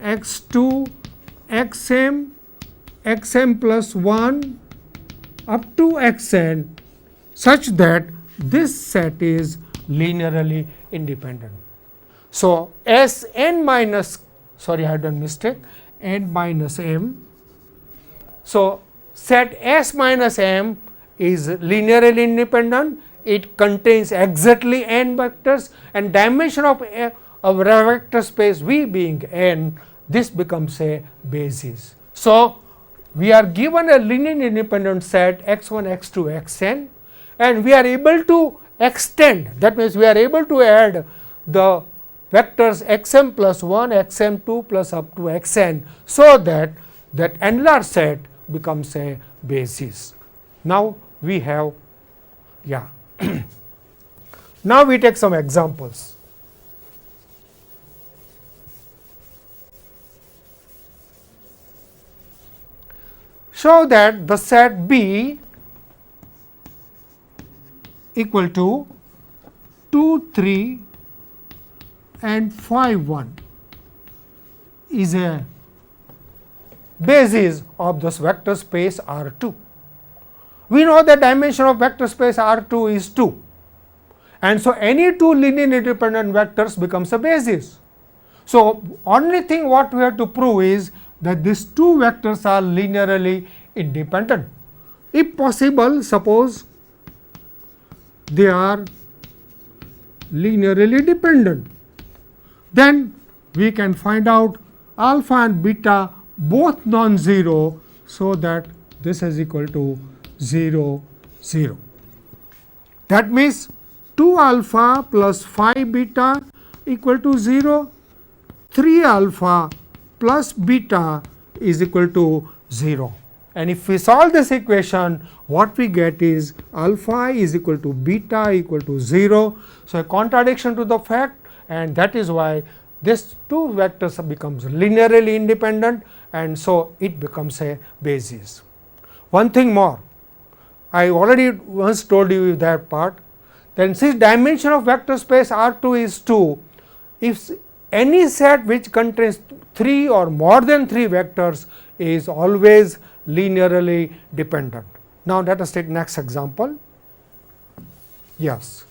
x2 xm xm plus 1 up to xn such that this set is linearly independent. So, S n minus, sorry I have done mistake, n minus m. So, set S minus m is linearly independent, it contains exactly n vectors, and dimension of a vector space V being n, this becomes a basis. So, we are given a linearly independent set x1 x2 xn, and we are able to extend, that means we are able to add the vectors xm plus 1 xm2 plus up to xn, so that that enlarged set becomes a basis. Now, we have now we take some examples. Show that the set B equal to 2, 3 and 5, 1 is a basis of this vector space R 2. We know the dimension of vector space R 2 is 2, and so any two linearly independent vectors becomes a basis. So, only thing what we have to prove is that these two vectors are linearly independent. If possible, suppose they are linearly dependent, then we can find out alpha and beta both non-zero, so that this is equal to 0, 0. That means 2 alpha plus 5 beta equal to 0, 3 alpha plus beta is equal to 0. And if we solve this equation, what we get is alpha is equal to beta equal to 0. So, a contradiction to the fact, and that is why this two vectors becomes linearly independent, and so it becomes a basis. One thing more, I already once told you that part, then since dimension of vector space R 2 is 2, if any set which contains 3 or more than 3 vectors is always linearly dependent. Now, let us take next example. Yes,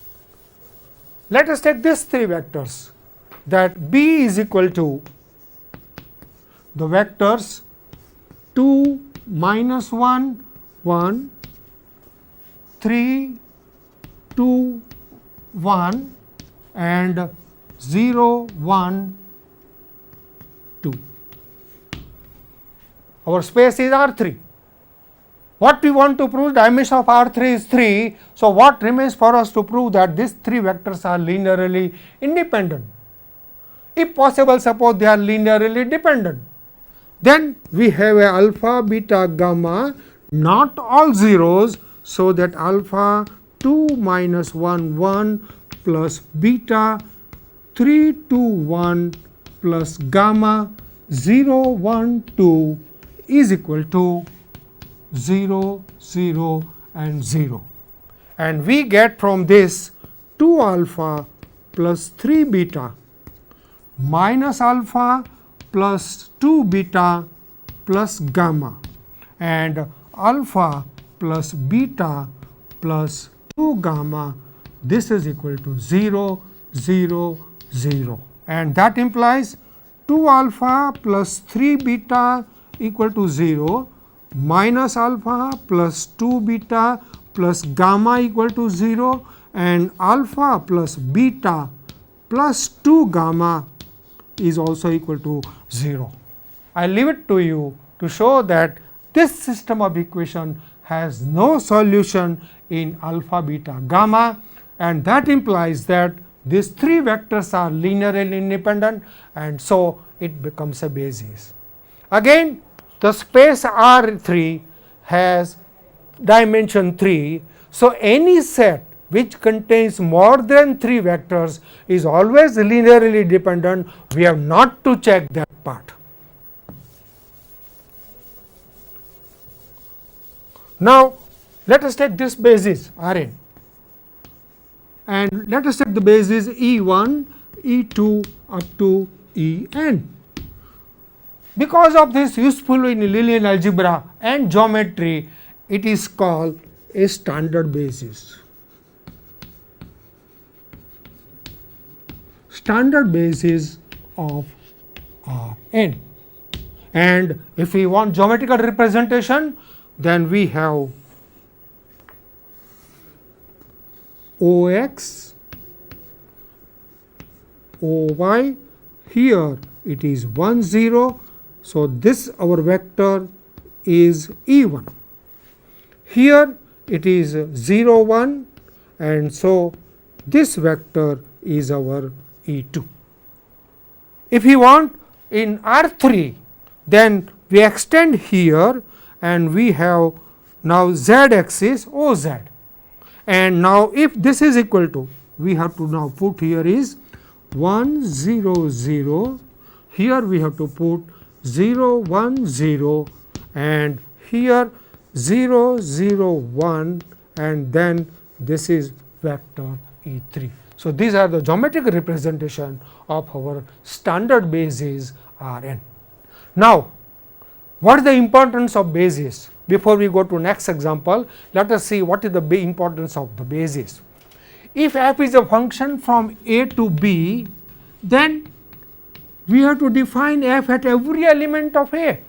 let us take these 3 vectors, that B is equal to the vectors 2 minus 1 1, 3 2 1 and 0 1 2. Our space is R 3. What we want to prove, dimension of R 3 is 3. So, what remains for us to prove that these 3 vectors are linearly independent? If possible, suppose they are linearly dependent, then we have a alpha, beta, gamma, not all zeros. So, that alpha 2 minus 1 1 plus beta 3 2 1 plus gamma 0 1 2 is equal to 0 0 and 0. And we get from this 2 alpha plus 3 beta minus alpha plus 2 beta plus gamma, and alpha plus beta plus 2 gamma, this is equal to 0 0 0, and that implies 2 alpha plus 3 beta equal to 0 minus alpha plus 2 beta plus gamma equal to 0, and alpha plus beta plus 2 gamma is also equal to 0. I leave it to you to show that this system of equation has no solution in alpha, beta, gamma, and that implies that these 3 vectors are linearly independent, and so it becomes a basis. Again, the space R 3 has dimension 3. So, any set which contains more than 3 vectors is always linearly dependent. We have not to check that part. Now, let us take this basis Rn, and let us take the basis E1, E2 up to En. Because of this useful in linear algebra and geometry, it is called a standard basis. Standard basis of Rn. And if we want geometrical representation, then we have Ox, Oy, here it is 1 0. So, this our vector is E1. Here it is 0 1, and so this vector is our E2. If we want in R3, then we extend here and we have now z axis Oz, and now if this is equal to, we have to now put here is 1 0 0, here we have to put 0 1 0, and here 0 0 1, and then this is vector E3. So, these are the geometric representation of our standard basis Rn. Now, what is the importance of basis? Before we go to next example, let us see what is the importance of the basis. If f is a function from a to b, then we have to define f at every element of a.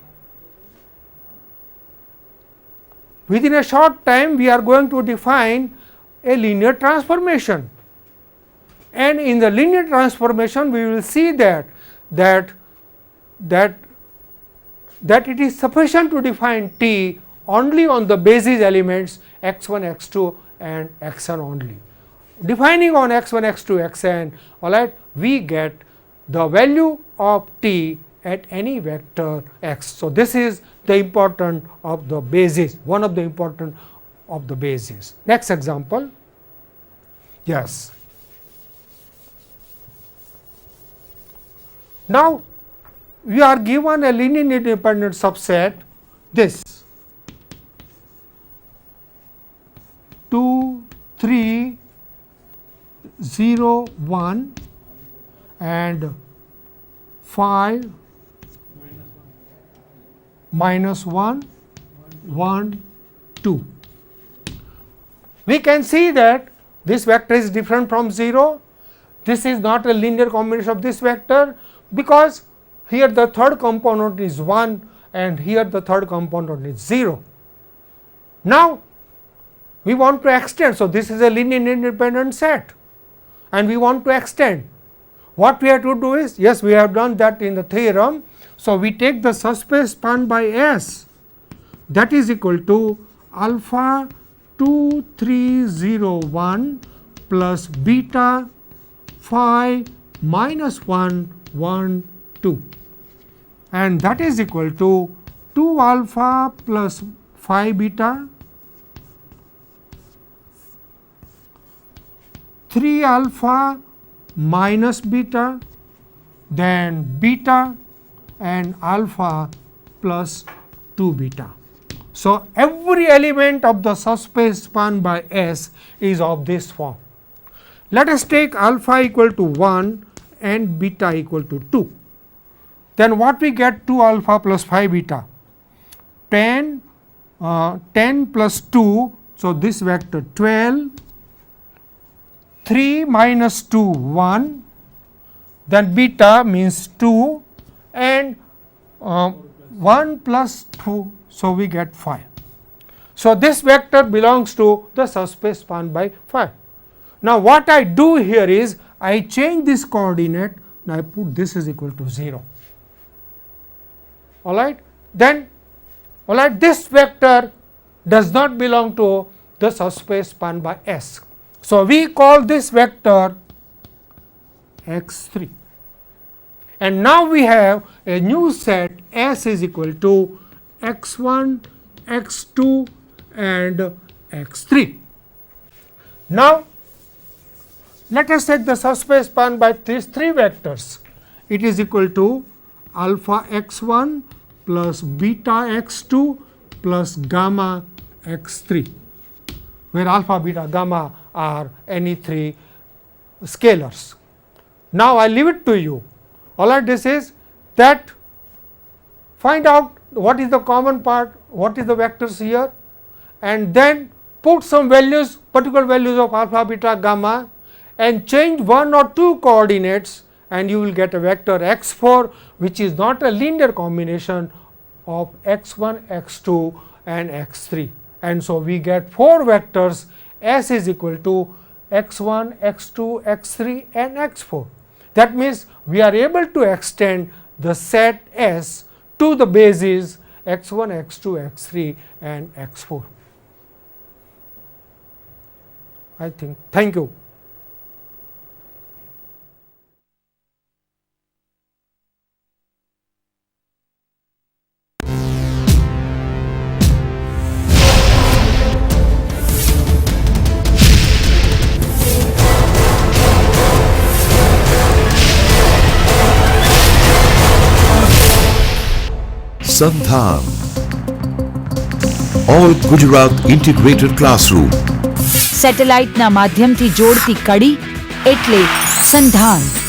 Within a short time, we are going to define a linear transformation, and in the linear transformation we will see that it is sufficient to define T only on the basis elements x1, x2 and xn only. Defining on x1, x2, xn, all right, we get the value of T at any vector x. So, this is the important of the basis, one of the important of the basis. Next example. Yes. Now, we are given a linear independent subset, this 2 3 0 1 and 5 minus 1 1 2. We can see that this vector is different from 0. This is not a linear combination of this vector, because here the third component is 1 and here the third component is 0. Now, we want to extend. So, this is a linear independent set and we want to extend. What we have to do is, yes, we have done that in the theorem. So, we take the subspace spanned by S, that is equal to alpha 2 3 0 1 plus beta phi minus 1 1 2, and that is equal to 2 alpha plus phi beta, 3 alpha minus beta, then beta and alpha plus 2 beta. So, every element of the subspace spanned by S is of this form. Let us take alpha equal to 1 and beta equal to 2. Then what we get? 2 alpha plus phi beta, 10 plus 2. So, this vector 12, 3 minus 2 1, then beta means 2 and 1 plus 2. So, we get 5. So, this vector belongs to the subspace spanned by 5. Now, what I do here is I change this coordinate and I put this is equal to 0. All right. Then, all right, this vector does not belong to the subspace spanned by S. So, we call this vector x3, and now we have a new set S is equal to x1, x2 and x3. Now, let us take the subspace spanned by these 3 vectors. It is equal to alpha x1 plus beta x2 plus gamma x3, where alpha, beta, gamma are any 3 scalars. Now, I leave it to you. All right, this is that find out what is the common part, what is the vectors here, and then put some values, particular values of alpha, beta, gamma, and change one or two coordinates, and you will get a vector x4, which is not a linear combination of x1, x2 and x3. And so, we get 4 vectors S is equal to x1, x2, x3 and x4. That means, we are able to extend the set S to the bases x1, x2, x3 and x4. I think. Thank you. Sandhan, All Gujarat Integrated Classroom. સેટેલાઇટના માધ્યમથી જોડતી કડી એટલે સંધાન.